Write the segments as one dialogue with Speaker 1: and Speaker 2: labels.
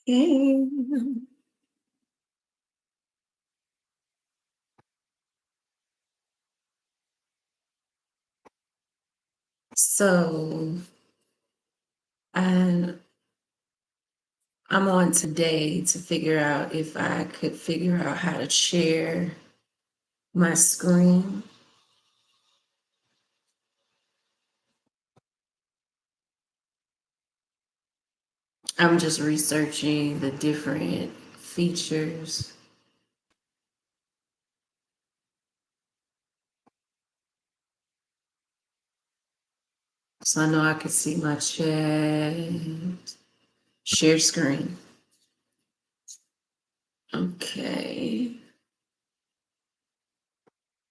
Speaker 1: Mm. So I, I'm on today to figure out if I could figure out how to share my screen. I'm just researching the different features. So I know I could see my chat, share screen. Okay,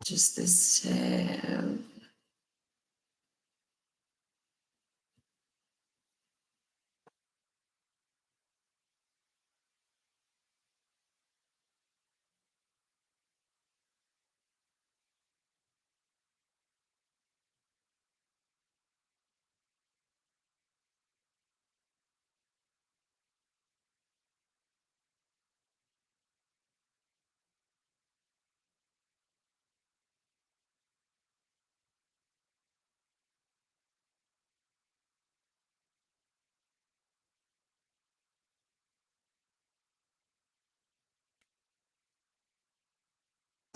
Speaker 1: just this tab.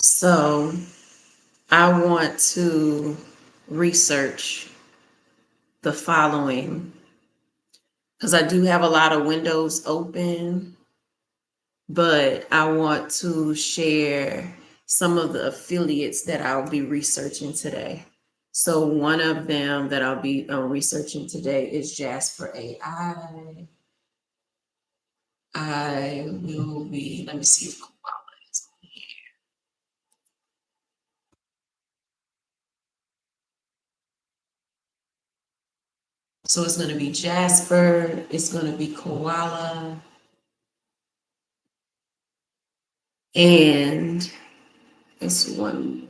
Speaker 1: So I want to research the following because I do have a lot of windows open, but I want to share some of the affiliates that I'll be researching today. So one of them that I'll be researching today is Jasper AI. I will be, let me see if Koala is on here. So it's going to be Jasper, it's going to be Koala, and it's one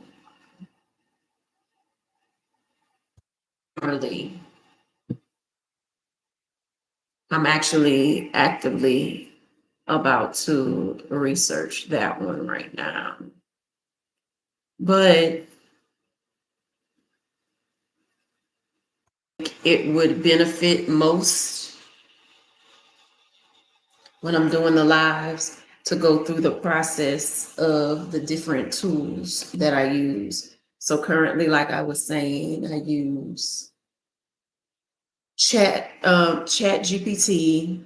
Speaker 1: early. I'm actually actively about to research that one right now. But it would benefit most when I'm doing the lives to go through the process of the different tools that I use. So currently, like I was saying, I use Chat GPT.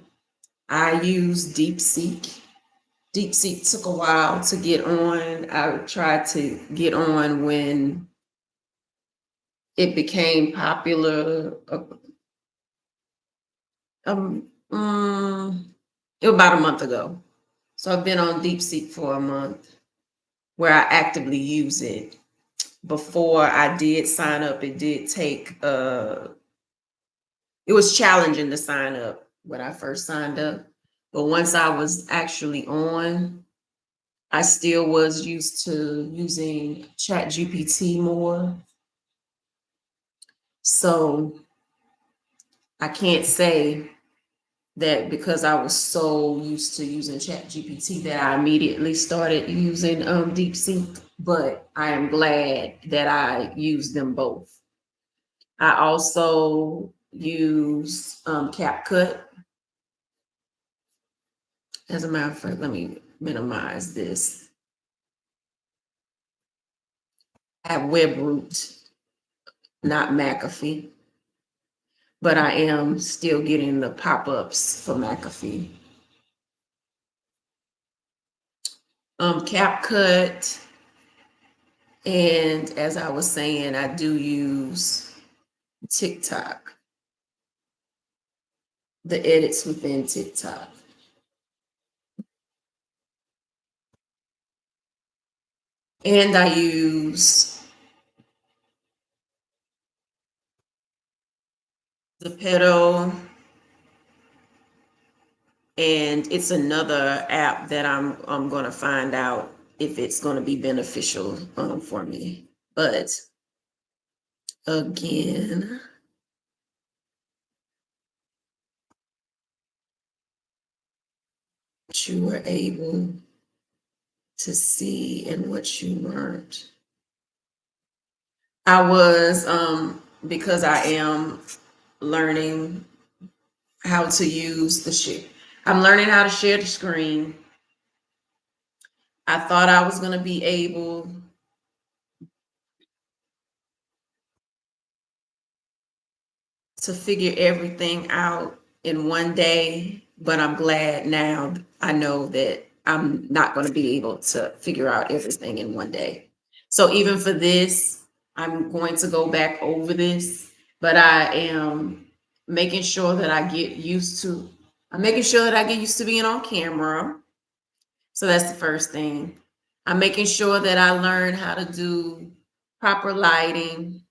Speaker 1: I use DeepSeek. DeepSeek took a while to get on. I tried to get on when it became popular. It was about a month ago. So I've been on DeepSeek for a month where I actively use it. Before I did sign up, it did take it was challenging to sign up when I first signed up. But once I was actually on, I still was used to using Chat GPT more. So I can't say that because I was so used to using Chat GPT that I immediately started using DeepSeek, but I am glad that I used them both. I also use CapCut. As a matter of fact, let me minimize this. I have WebRoot, not McAfee, but I am still getting the pop-ups for McAfee. CapCut, and as I was saying, I do use TikTok, the edits within TikTok. And I use the pedal, and it's another app that I'm going to find out if it's going to be beneficial for me. But again, what you were able to see and what you learned. I was, because I am learning how to use the share. I'm learning how to share the screen. I thought I was going to be able to figure everything out in one day, but I'm glad now I know that I'm not going to be able to figure out everything in one day. So even for this, I'm going to go back over this, but I am making sure that I get used to, I'm making sure that I get used to being on camera. So that's the first thing. I'm making sure that I learn how to do proper lighting.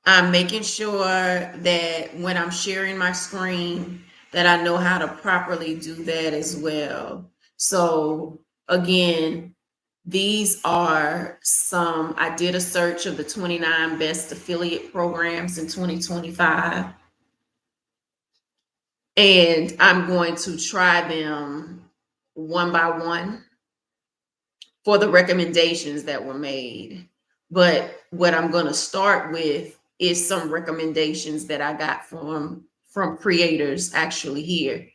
Speaker 1: I'm making sure that when I'm sharing my screen, that I know how to properly do that as well. So again, these are some, I did a search of the 29 best affiliate programs in 2025. And I'm going to try them one by one for the recommendations that were made. But what I'm going to start with is some recommendations that I got from creators actually here.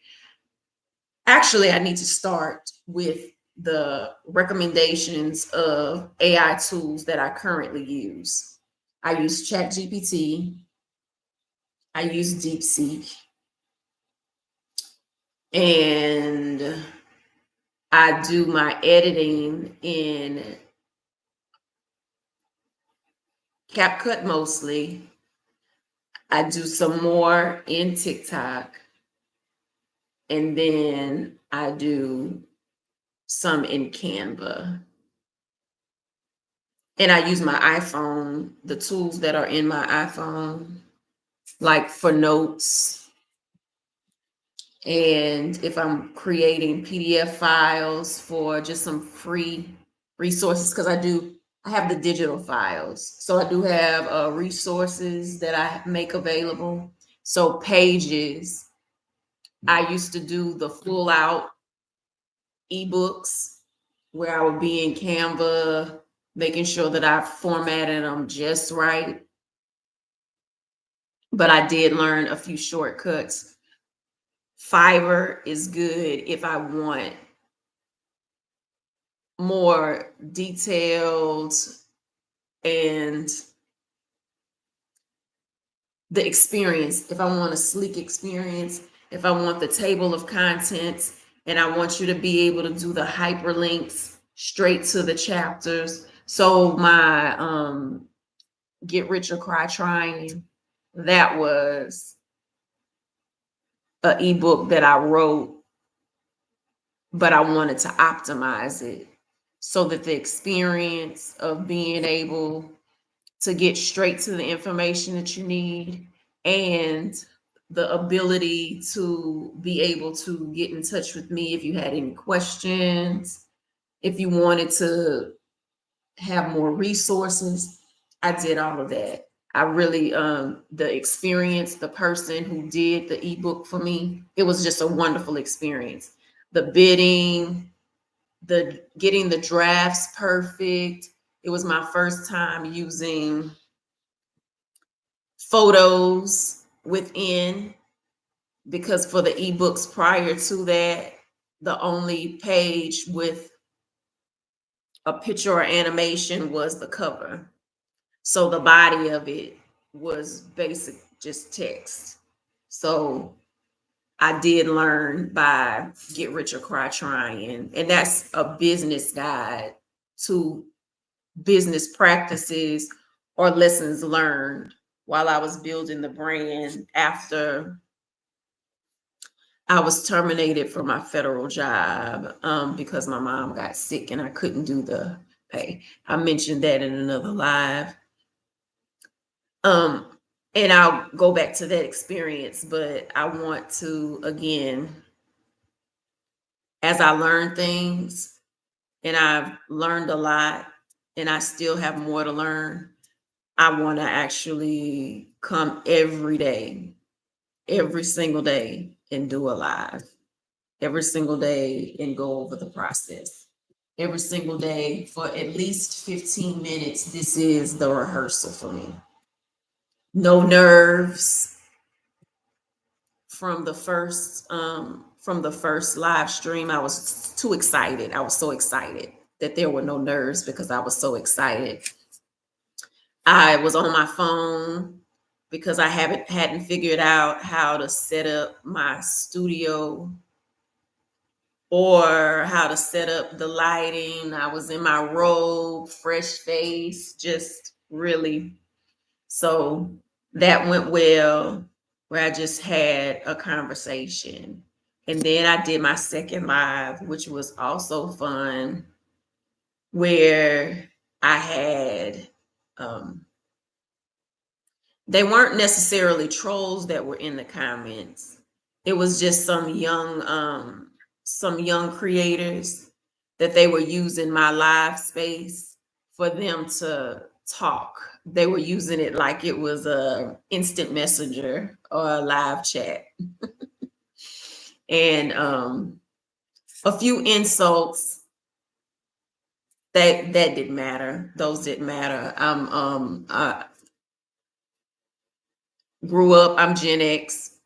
Speaker 1: Actually, I need to start with the recommendations of AI tools that I currently use. I use ChatGPT. I use DeepSeek. And I do my editing in CapCut mostly. I do some more in TikTok, and then I do some in Canva. And I use my iPhone, the tools that are in my iPhone, like for notes. And if I'm creating PDF files for just some free resources, because I have the digital files. So I do have resources that I make available. So pages, I used to do the full out ebooks where I would be in Canva, making sure that I formatted them just right. But I did learn a few shortcuts. Fiverr is good if I want more detailed and the experience. If I want a sleek experience, if I want the table of contents, and I want you to be able to do the hyperlinks straight to the chapters. So my Get Rich or Cry Trying, that was an ebook that I wrote, but I wanted to optimize it so that the experience of being able to get straight to the information that you need and the ability to be able to get in touch with me if you had any questions, if you wanted to have more resources. I did all of that. I really, the experience, the person who did the ebook for me, it was just a wonderful experience. The bidding, the getting the drafts perfect. It was my first time using photos within, because for the ebooks prior to that, the only page with a picture or animation was the cover. So the body of it was basic, just text. So I did learn by Get Rich or Cry Trying, and that's a business guide to business practices or lessons learned while I was building the brand after I was terminated from my federal job because my mom got sick and I couldn't do the pay. I mentioned that in another live. Um, and I'll go back to that experience, but I want to, again, as I learn things, and I've learned a lot, and I still have more to learn, I want to actually come every day, every single day, and do a live. every single day and go over the process. Every single day for at least 15 minutes. This is the rehearsal for me. No nerves from the first live stream. I was too excited. I was so excited that there were no nerves because I was so excited. I was on my phone because I hadn't figured out how to set up my studio or how to set up the lighting. I was in my robe, fresh face, just really. So that went well, where I just had a conversation. And then I did my second live, which was also fun, where I had, they weren't necessarily trolls that were in the comments. It was just some young creators that they were using my live space for them to talk. They were using it like it was a instant messenger or a live chat. And a few insults that didn't matter. Those didn't matter. I grew up, I'm Gen X,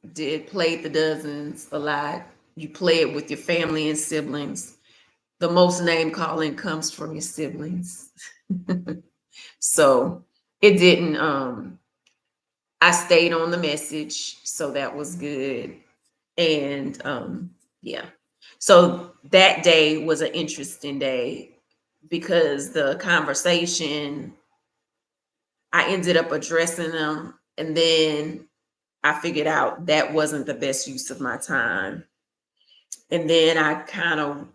Speaker 1: played the dozens a lot. You play it with your family and siblings. The most name calling comes from your siblings. So it didn't, I stayed on the message, so that was good. And yeah. So that day was an interesting day because the conversation, I ended up addressing them, and then I figured out that wasn't the best use of my time. And then I kind of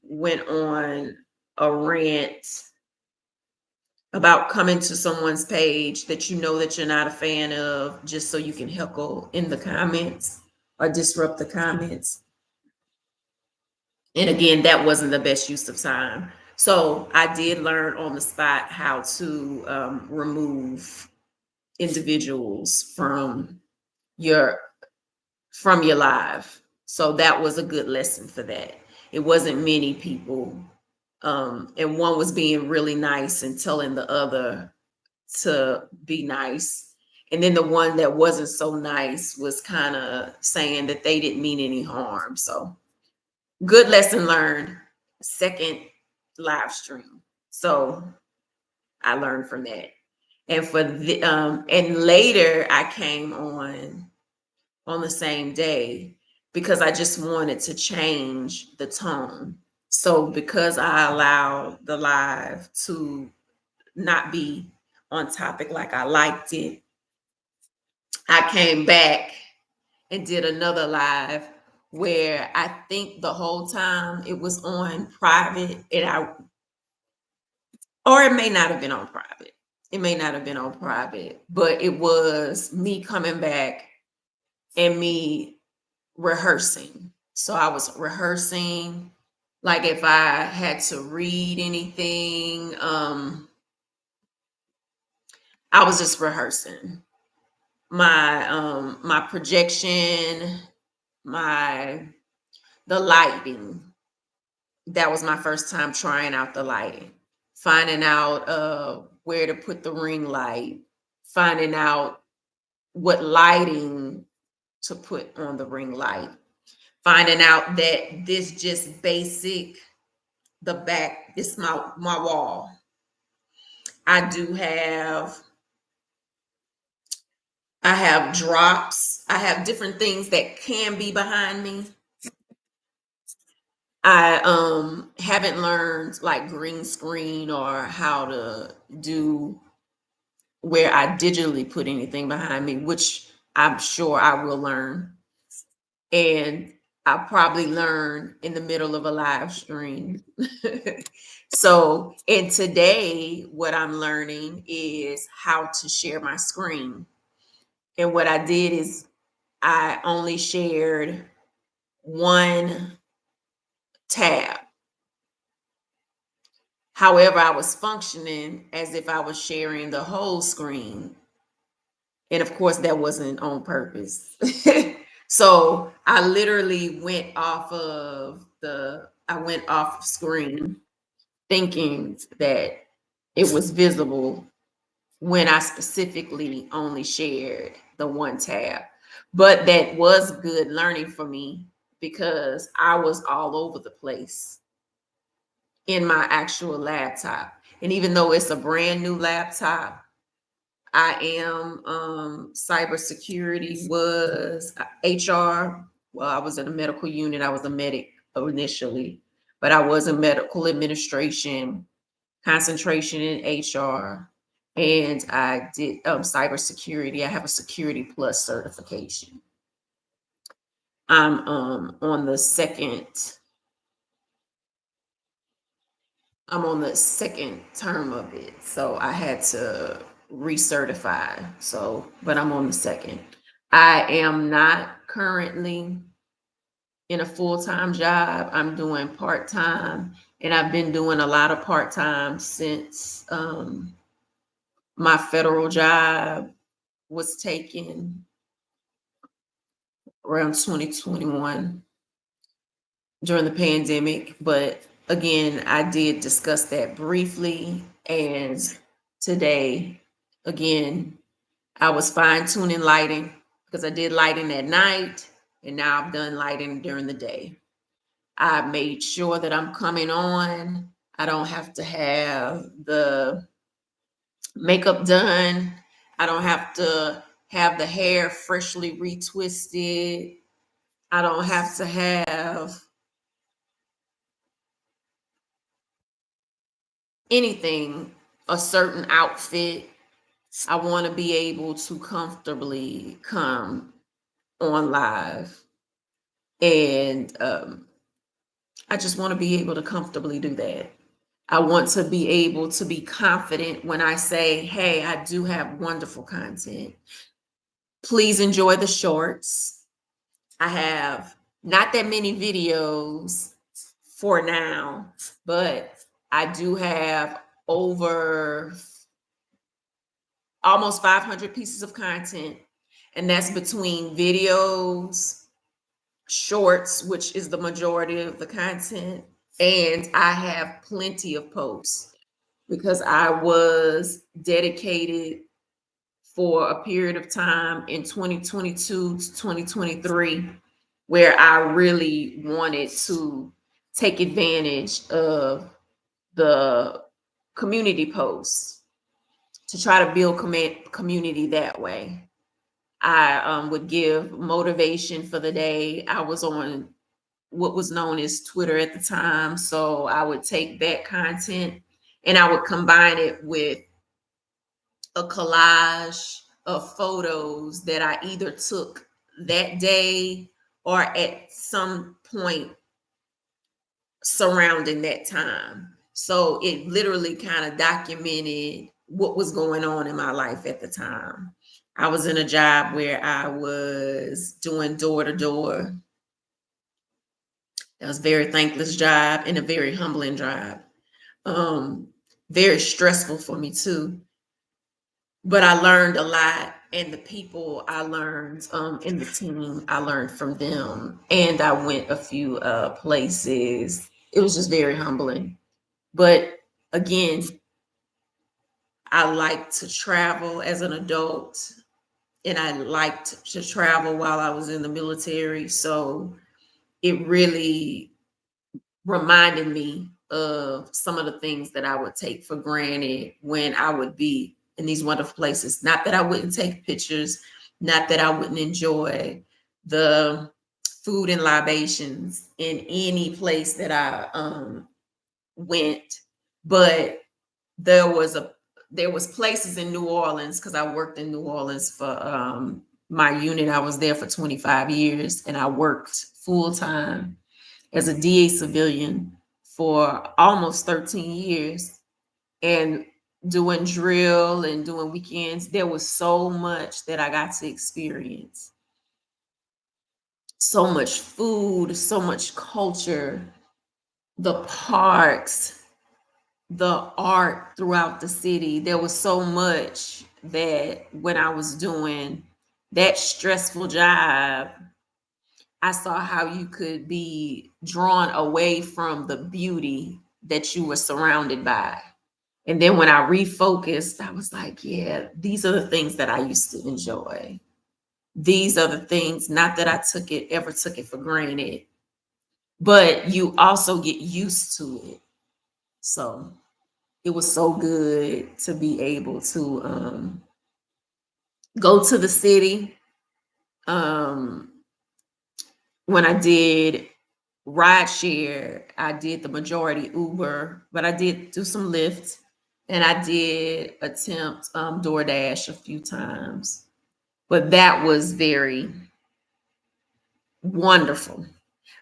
Speaker 1: went on a rant about coming to someone's page that you know that you're not a fan of just so you can heckle in the comments or disrupt the comments. And again, that wasn't the best use of time. So I did learn on the spot how to remove individuals your from your live. So that was a good lesson for that. It wasn't many people. And one was being really nice and telling the other to be nice. And then the one that wasn't so nice was kind of saying that they didn't mean any harm. So good lesson learned. Second live stream. So I learned from that. And for the and later I came on the same day because I just wanted to change the tone. So because I allowed the live to not be on topic like I liked it, I came back and did another live where I think the whole time it was on private or it may not have been on private. It may not have been on private, but it was me coming back and me rehearsing. So I was rehearsing, like if I had to read anything, I was just rehearsing my projection, my the lighting. That was my first time trying out the lighting, finding out where to put the ring light, finding out what lighting to put on the ring light, finding out that this just basic, the back, this my wall. I have drops. I have different things that can be behind me. I haven't learned like green screen or how to do where I digitally put anything behind me, which I'm sure I will learn. And I'll probably learn in the middle of a live stream. So, and today, what I'm learning is how to share my screen. And what I did is I only shared one tab. However, I was functioning as if I was sharing the whole screen. And of course, that wasn't on purpose. So I literally I went off screen thinking that it was visible when I specifically only shared the one tab. But that was good learning for me because I was all over the place in my actual laptop. And even though it's a brand new laptop, I am cybersecurity was HR. Well, I was in a medical unit. I was a medic initially, but I was in medical administration, concentration in HR, and I did cybersecurity. I have a Security Plus certification. I'm on the second. I'm on the second term of it, so I had to recertify. So, but I'm on the second. I am not currently in a full-time job. I'm doing part-time, and I've been doing a lot of part-time since my federal job was taken around 2021 during the pandemic. But again, I did discuss that briefly. And today, again, I was fine tuning lighting because I did lighting at night, and now I've done lighting during the day. I made sure that I'm coming on. I don't have to have the makeup done. I don't have to have the hair freshly retwisted. I don't have to have anything, a certain outfit. I want to be able to comfortably come on live. And I just want to be able to comfortably do that. I want to be able to be confident when I say, hey, I do have wonderful content. Please enjoy the shorts. I have not that many videos for now, but I do have over almost 500 pieces of content, and that's between videos, shorts, which is the majority of the content, and I have plenty of posts because I was dedicated for a period of time in 2022 to 2023 where I really wanted to take advantage of the community posts to try to build community that way. I would give motivation for the day. I was on what was known as Twitter at the time. So I would take that content and I would combine it with a collage of photos that I either took that day or at some point surrounding that time. So it literally kind of documented what was going on in my life at the time. I was in a job where I was doing door to door. That was a very thankless job and a very humbling job. Um, Very stressful for me too. But I learned a lot, and the people I learned in the team, I learned from them, and I went a few places. It was just very humbling. But again, I liked to travel as an adult, and I liked to travel while I was in the military. So it really reminded me of some of the things that I would take for granted when I would be in these wonderful places. Not that I wouldn't take pictures, not that I wouldn't enjoy the food and libations in any place that I went, but there was a there was places in New Orleans because I worked in New Orleans for my unit. I was there for 25 years and I worked full time as a DA civilian for almost 13 years and doing drill and doing weekends. There was so much that I got to experience. So much food, so much culture, the parks, the art throughout the city. There was so much that when I was doing that stressful job, I saw how you could be drawn away from the beauty that you were surrounded by. And then when I refocused, I was like, yeah, these are the things that I used to enjoy. These are the things, not that I ever took it for granted, but you also get used to it. So it was so good to be able to go to the city. Um, when I did ride share, I did the majority Uber, but I did do some Lyft, and I did attempt DoorDash a few times. But that was very wonderful.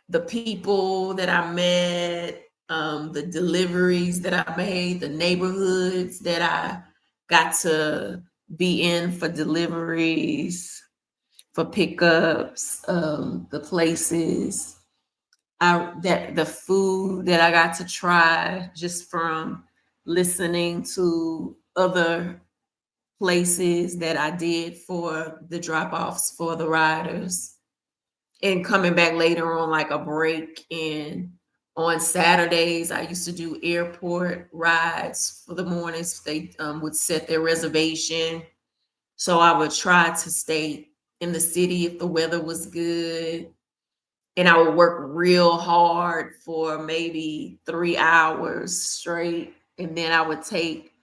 Speaker 1: The people that I met, the deliveries that I made, the neighborhoods that I got to be in for deliveries, for pickups, the places, that the food that I got to try just from listening to other places that I did for the drop offs for the riders, and coming back later on like a break. And on Saturdays I used to do airport rides for the mornings. They would set their reservation, so I would try to stay in the city if the weather was good, and I would work real hard for maybe 3 hours straight, and then I would take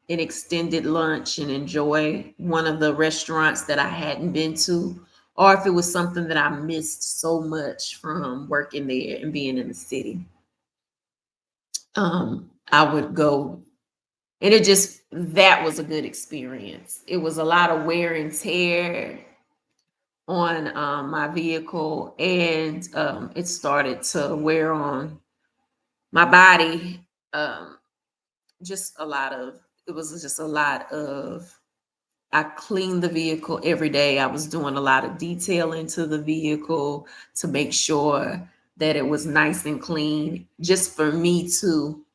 Speaker 1: an extended lunch and enjoy one of the restaurants that I hadn't been to, or if it was something that I missed so much from working there and being in the city. I would go, and it just, that was a good experience. It was a lot of wear and tear on my vehicle, and it started to wear on my body. Um, just a lot of, it was just a lot of, I cleaned the vehicle every day. I was doing a lot of detailing to the vehicle to make sure that it was nice and clean, just for me to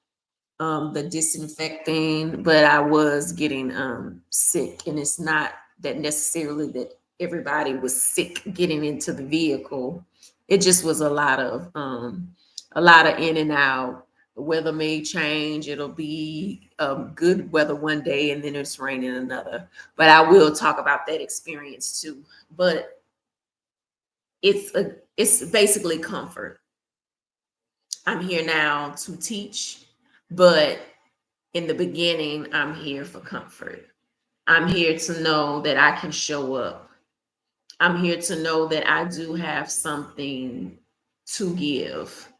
Speaker 1: the disinfecting. But I was getting sick, and it's not that necessarily that everybody was sick getting into the vehicle. It just was a lot of in and out. The weather may change. It'll be good weather one day, and then it's raining another. But I will talk about that experience too. But it's basically comfort. I'm here now to teach, but in the beginning, I'm here for comfort. I'm here to know that I can show up. I'm here to know that I do have something to give.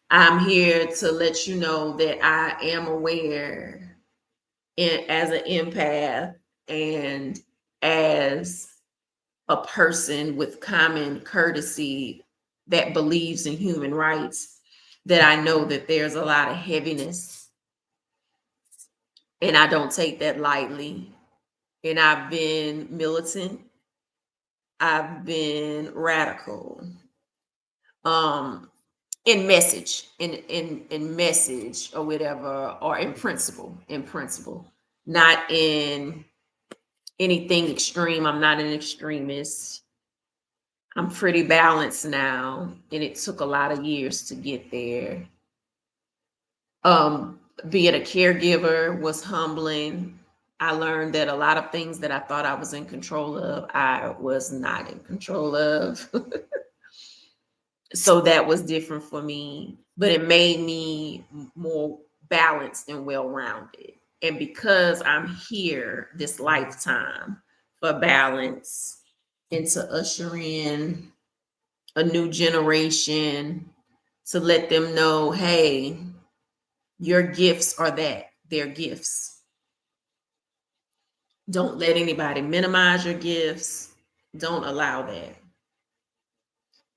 Speaker 1: I'm here to let you know that I am aware, as an empath and as a person with common courtesy that believes in human rights, that I know that there's a lot of heaviness, and I don't take that lightly. And I've been militant, I've been radical, um, in message, in message or whatever, or in principle, not in anything extreme. I'm not an extremist. I'm pretty balanced now, and it took a lot of years to get there. Um, Being a caregiver was humbling. I learned that a lot of things that I thought I was in control of, I was not in control of. So that was different for me, but it made me more balanced and well-rounded. And because I'm here this lifetime for balance and to usher in a new generation, to let them know, hey, your gifts are that, they're gifts. Don't let anybody minimize your gifts. Don't allow that.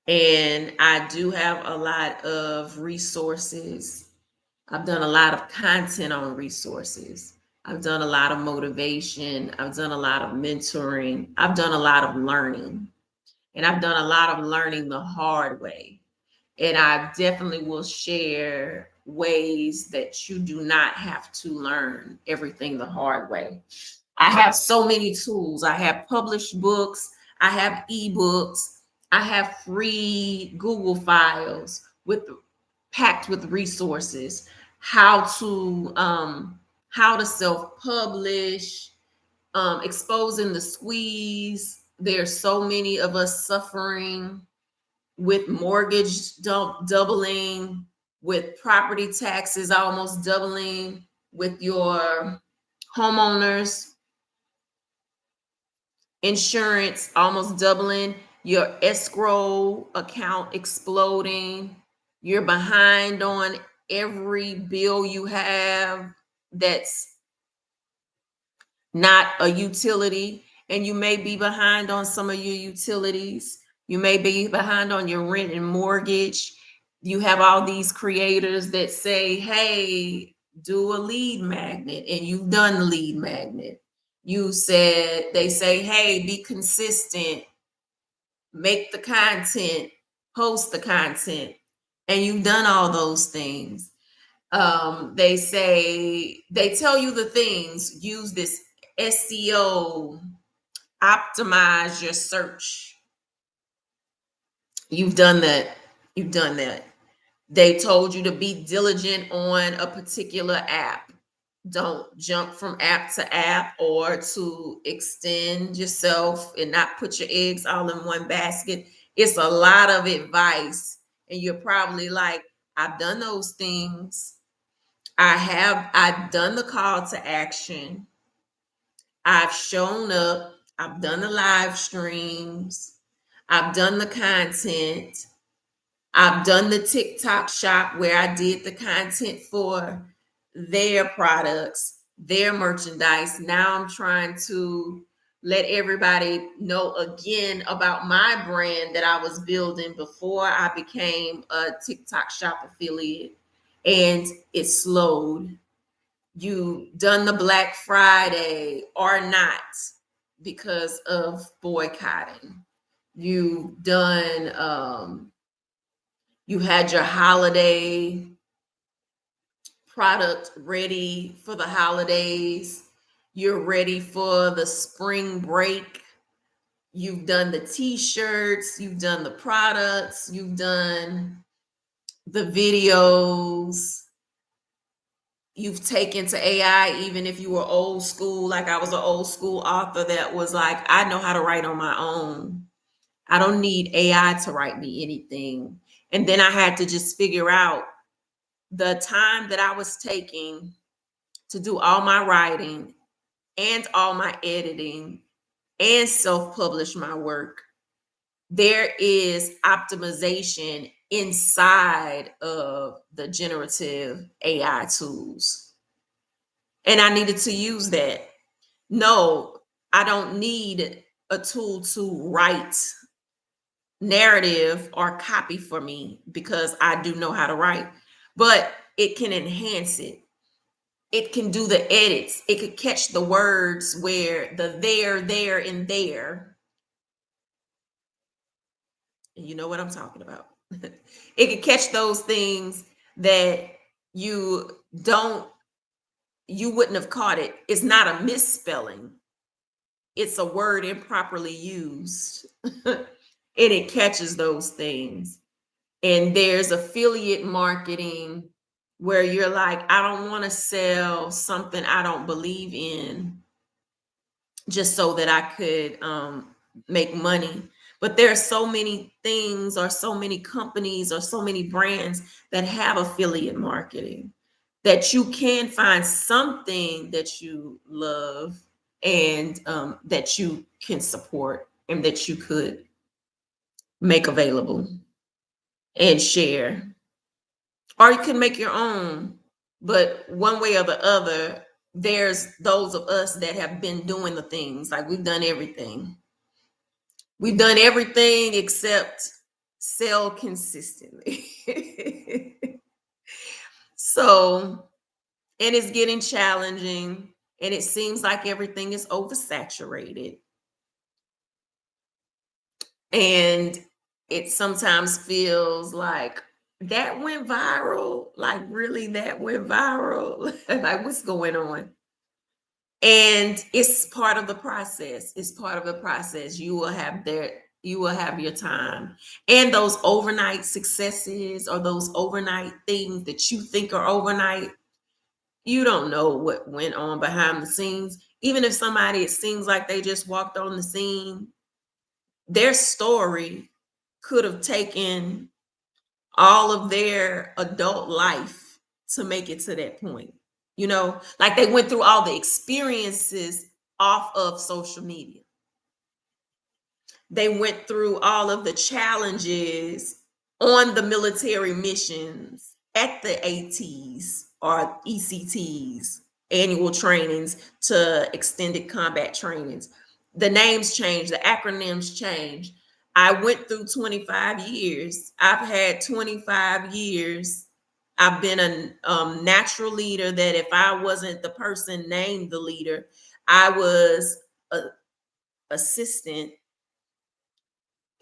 Speaker 1: And I do have a lot of resources. I've done a lot of content on resources. I've done a lot of motivation. I've done a lot of mentoring. I've done a lot of learning. And I've done a lot of learning the hard way. And I definitely will share ways that you do not have to learn everything the hard way. I have so many tools. I have published books, I have ebooks, I have free Google files with packed with resources, how to self-publish, exposing the squeeze. There's so many of us suffering with mortgage doubling, with property taxes almost doubling, with your homeowners insurance almost doubling, your escrow account exploding, you're behind on every bill you have that's not a utility, and you may be behind on some of your utilities. You may be behind on your rent and mortgage. You have all these creators that say, hey, do a lead magnet, and you've done the lead magnet. They say, hey, be consistent, make the content, post the content, and you've done all those things. They tell you the things, use this SEO, optimize your search. You've done that. You've done that. They told you to be diligent on a particular app. Don't jump from app to app, or to extend yourself and not put your eggs all in one basket. It's a lot of advice. And you're probably like, I've done those things. I've done the call to action. I've shown up. I've done the live streams. I've done the content. I've done the TikTok shop where I did the content for their products, their merchandise. Now I'm trying to let everybody know again about my brand that I was building before I became a TikTok shop affiliate, and it slowed. You done the Black Friday or not because of boycotting. You've done you had your holiday product ready for the holidays. You're ready for the spring break. You've done the t-shirts, you've done the products, you've done the videos. You've taken to AI, even if you were old school, like I was an old school author that was like, I know how to write on my own. I don't need AI to write me anything. And then I had to just figure out the time that I was taking to do all my writing and all my editing and self-publish my work. There is optimization inside of the generative AI tools. And I needed to use that. No, I don't need a tool to write narrative or copy for me because I do know how to write, but it can enhance it. It can do the edits. It could catch the words where the there, and there. And you know what I'm talking about. It could catch those things that you don't, you wouldn't have caught it. It's not a misspelling. It's a word improperly used. And it catches those things. And there's affiliate marketing where you're like, I don't want to sell something I don't believe in just so that I could make money. But there are so many things, or so many companies, or so many brands that have affiliate marketing that you can find something that you love, and that you can support, and that you could make available and share. Or you can make your own. But one way or the other, there's those of us that have been doing the things. Like, we've done everything. We've done everything except sell consistently. So, and it's getting challenging, and it seems like everything is oversaturated. And it sometimes feels like, that went viral. Like, really, that went viral? Like, what's going on? And it's part of the process. It's part of the process. You will have there, You will have your time. And those overnight successes or those overnight things that you think are overnight, you don't know what went on behind the scenes. Even if somebody, it seems like they just walked on the scene, their story could have taken all of their adult life to make it to that point. You know, like they went through all the experiences off of social media. They went through all of the challenges on the military missions at the ATs or ECTs, annual trainings to extended combat trainings. The names change, the acronyms change. I went through 25 years. I've had 25 years. I've been a natural leader that if I wasn't the person named the leader, I was a assistant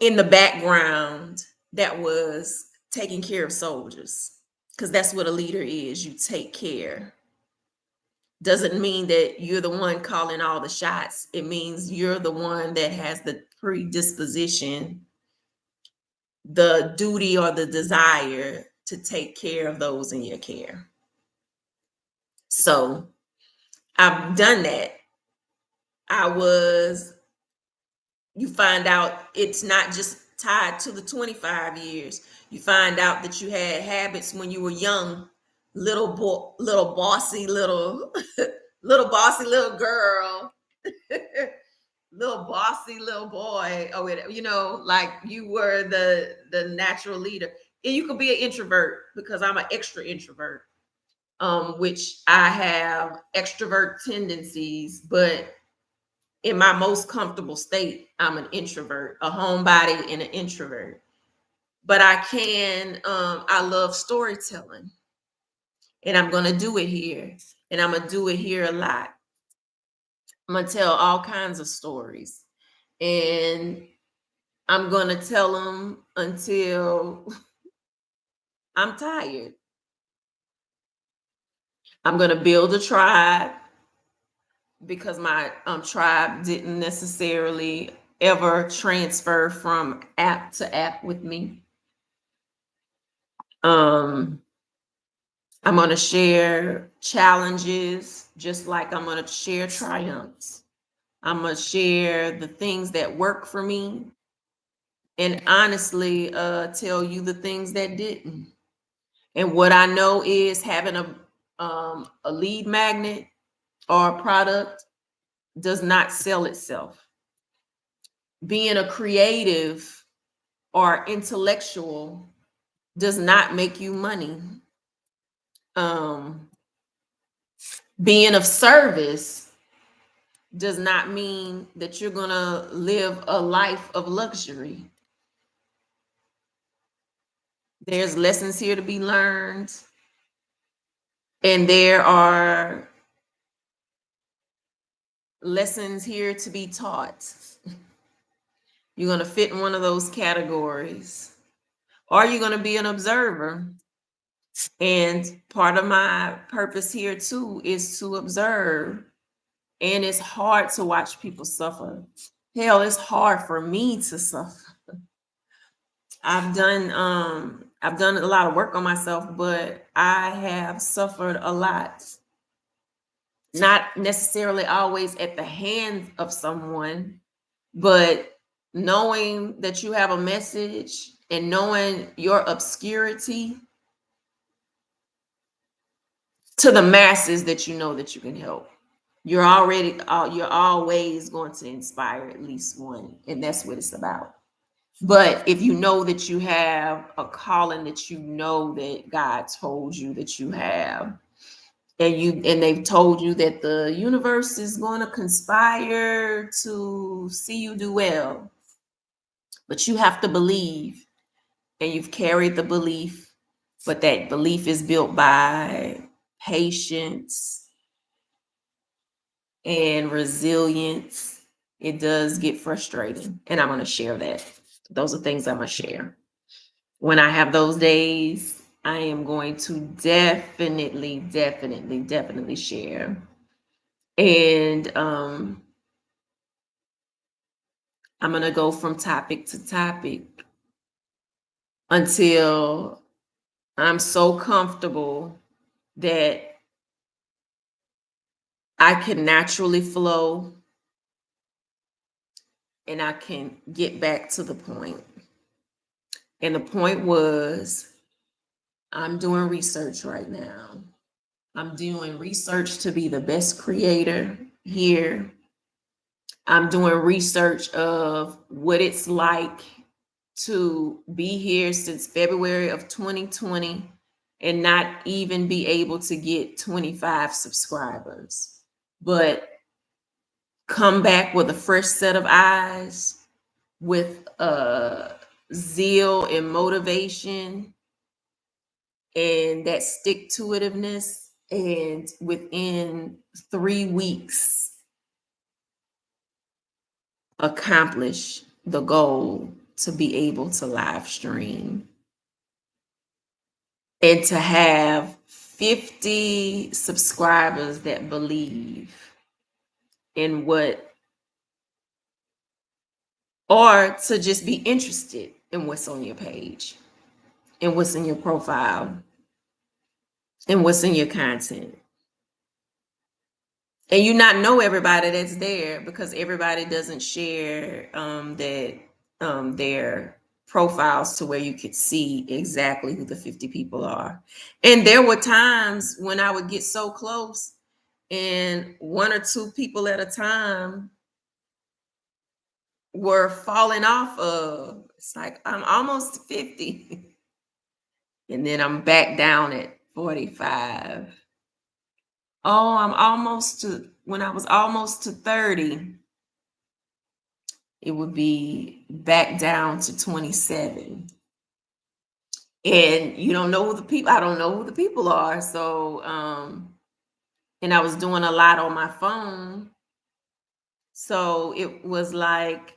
Speaker 1: in the background that was taking care of soldiers, because that's what a leader is. You take care. Doesn't mean that you're the one calling all the shots. It means you're the one that has the predisposition, the duty or the desire to take care of those in your care. So I've done that. I was, you find out it's not just tied to the 25 years. You find out that you had habits when you were young, little bossy, little little bossy little girl, little bossy little boy, or whatever, you know, like you were the natural leader. And you could be an introvert, because I'm an extra introvert, which I have extrovert tendencies, but in my most comfortable state, I'm an introvert, a homebody and an introvert. But I love storytelling, and I'm going to do it here. And I'm going to do it here a lot. I'm going to tell all kinds of stories. And I'm going to tell them until I'm tired. I'm going to build a tribe, because my tribe didn't necessarily ever transfer from app to app with me. I'm going to share challenges just like I'm going to share triumphs. I'm going to share the things that work for me, and honestly tell you the things that didn't. And what I know is having a lead magnet or a product does not sell itself. Being a creative or intellectual does not make you money. Being of service does not mean that you're going to live a life of luxury. There's lessons here to be learned, and there are lessons here to be taught. You're going to fit in one of those categories, or you're going to be an observer. And part of my purpose here too is to observe. And it's hard to watch people suffer. Hell, it's hard for me to suffer. I've done a lot of work on myself, but I have suffered a lot. Not necessarily always at the hands of someone, but knowing that you have a message and knowing your obscurity to the masses that you know that you can help. You're always going to inspire at least one, and that's what it's about. But if you know that you have a calling that you know that God told you that you have, and they've told you that the universe is going to conspire to see you do well, but you have to believe, and you've carried the belief, but that belief is built by patience and resilience. It does get frustrating, and I'm going to share that. Those are things I'm going to share. When I have those days, I am going to definitely share. And I'm going to go from topic to topic until I'm so comfortable that I can naturally flow and I can get back to the point. And the point was, I'm doing research right now. I'm doing research to be the best creator here. I'm doing research of what it's like to be here since February of 2020 and not even be able to get 25 subscribers, but come back with a fresh set of eyes, with zeal and motivation and that stick to itiveness, and within 3 weeks accomplish the goal to be able to live stream and to have 50 subscribers that believe in what, or to just be interested in what's on your page and what's in your profile and what's in your content. And you not know everybody that's there, because everybody doesn't share their profiles to where you could see exactly who the 50 people are. And there were times when I would get so close and 1 or 2 people at a time were falling off of. It's like, I'm almost 50. And then I'm back down at 45. Oh, when I was almost to 30, it would be back down to 27. And you don't know who the people, I don't know who the people are. So, and I was doing a lot on my phone. So it was like,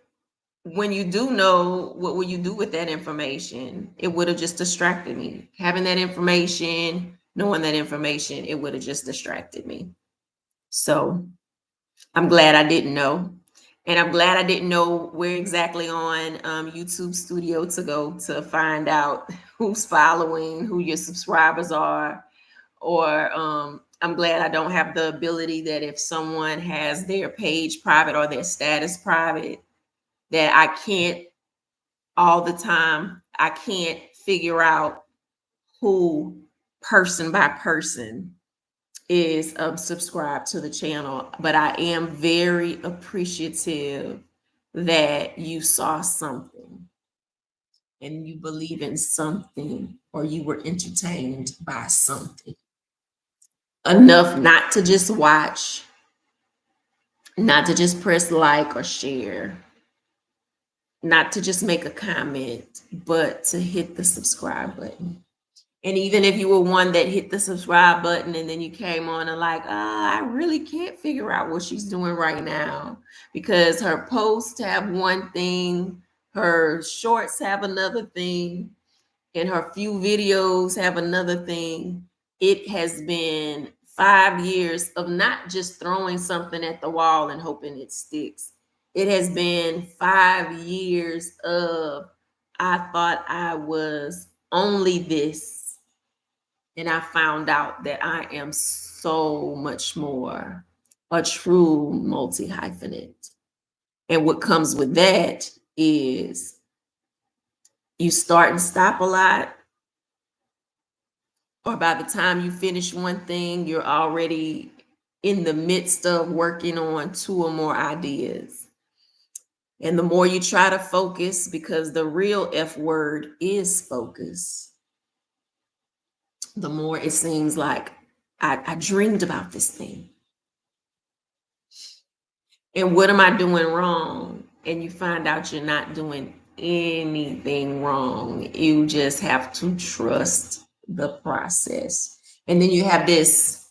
Speaker 1: when you do know, what will you do with that information? It would have just distracted me. Having that information, knowing that information, it would have just distracted me. So I'm glad I didn't know. And I'm glad I didn't know where exactly on YouTube Studio to go to find out who's following, who your subscribers are. Or I'm glad I don't have the ability that if someone has their page private or their status private, that I can't all the time, I can't figure out who person by person is subscribed to the channel. But I am very appreciative that you saw something and you believe in something, or you were entertained by something enough not to just watch, not to just press like or share, not to just make a comment, but to hit the subscribe button. And even if you were one that hit the subscribe button and then you came on and like, I really can't figure out what she's doing right now, because her posts have one thing, her shorts have another thing, and her few videos have another thing. It has been 5 years of not just throwing something at the wall and hoping it sticks. It has been 5 years of, I thought I was only this, and I found out that I am so much more, a true multi-hyphenate. And what comes with that is you start and stop a lot, or by the time you finish one thing, you're already in the midst of working on 2 or more ideas. And the more you try to focus, because the real F word is focus, the more it seems like I dreamed about this thing. And what am I doing wrong? And you find out you're not doing anything wrong. You just have to trust the process. And then you have this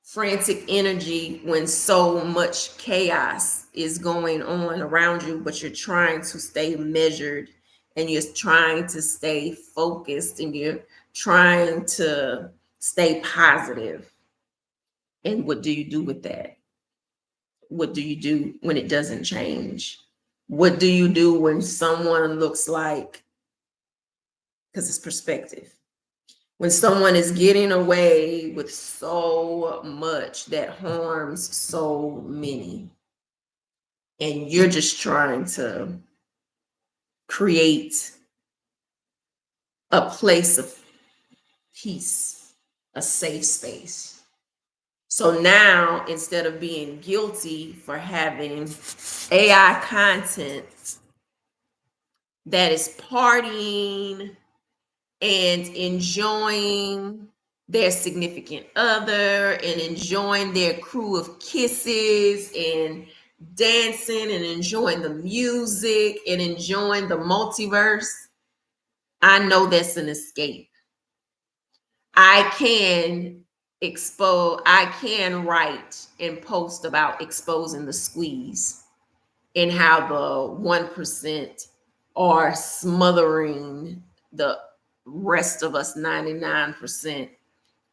Speaker 1: frantic energy when so much chaos is going on around you, but you're trying to stay measured and you're trying to stay focused and you're trying to stay positive. And what do you do with that? What do you do when it doesn't change? What do you do when someone looks like, because it's perspective, when someone is getting away with so much that harms so many, and you're just trying to create a place of peace, a safe space. So now, instead of being guilty for having AI content that is partying and enjoying their significant other and enjoying their crew of kisses and dancing and enjoying the music and enjoying the multiverse, I know that's an escape. I can write and post about exposing the squeeze and how the 1% are smothering the rest of us 99%.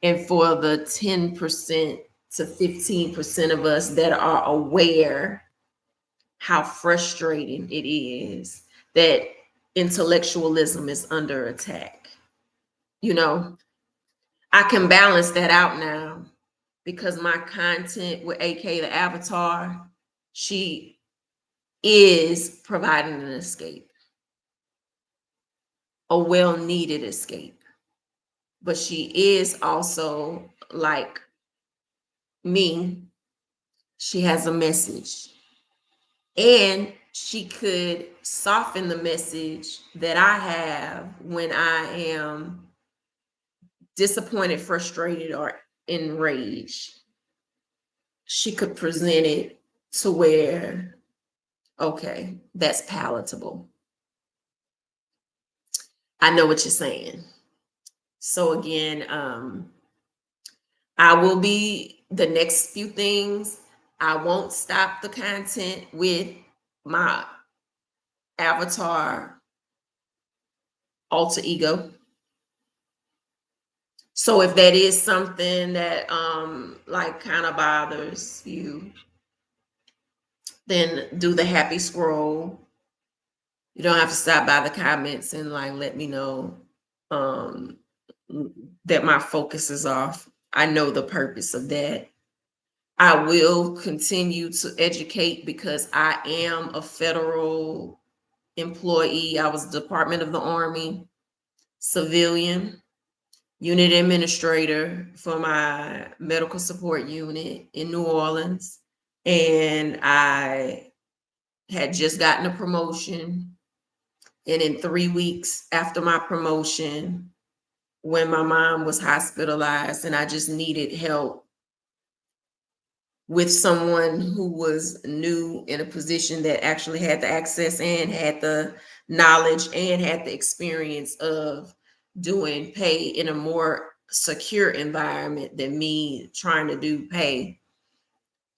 Speaker 1: And for the 10% to 15% of us that are aware how frustrating it is that intellectualism is under attack. You know, I can balance that out now because my content with AK the Avatar, she is providing an escape, a well needed escape. But she is also like me, she has a message. And she could soften the message that I have when I am disappointed, frustrated, or enraged. She could present it to where, okay, that's palatable. I know what you're saying. So again, I will be the next few things. I won't stop the content with my avatar alter ego. So if that is something that like kind of bothers you, then do the happy scroll. You don't have to stop by the comments and like let me know um that my focus is off. I know the purpose of that. I will continue to educate because I am a federal employee. I was Department of the Army civilian unit administrator for my medical support unit in New Orleans. And I had just gotten a promotion. And in 3 weeks after my promotion, when my mom was hospitalized and I just needed help with someone who was new in a position that actually had the access and had the knowledge and had the experience of doing pay in a more secure environment than me trying to do pay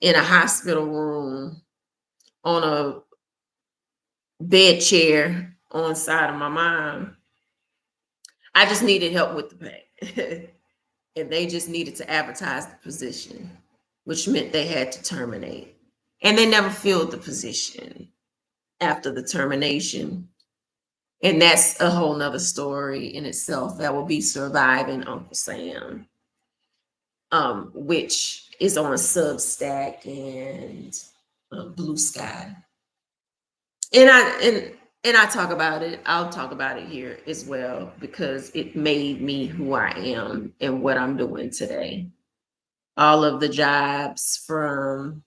Speaker 1: in a hospital room on a bed chair on side of my mom. I just needed help with the pay. And they just needed to advertise the position, which meant they had to terminate. And they never filled the position after the termination. And that's a whole nother story in itself that will be Surviving Uncle Sam, which is on Substack and Blue Sky. And I talk about it. I'll talk about it here as well because it made me who I am and what I'm doing today. All of the jobs from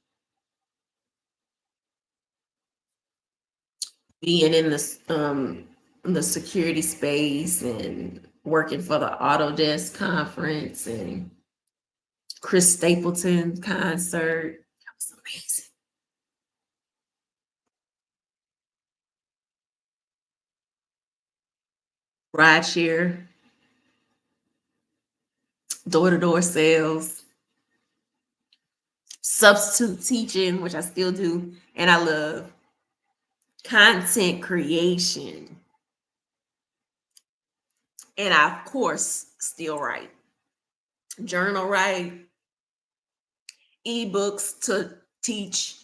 Speaker 1: being in the security space and working for the Autodesk conference and Chris Stapleton concert. That was amazing. Rideshare, door-to-door sales, substitute teaching, which I still do, and I love content creation. And I, of course, still write, journal write, ebooks to teach,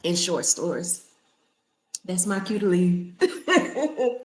Speaker 1: in short stories. That's my cue to leave.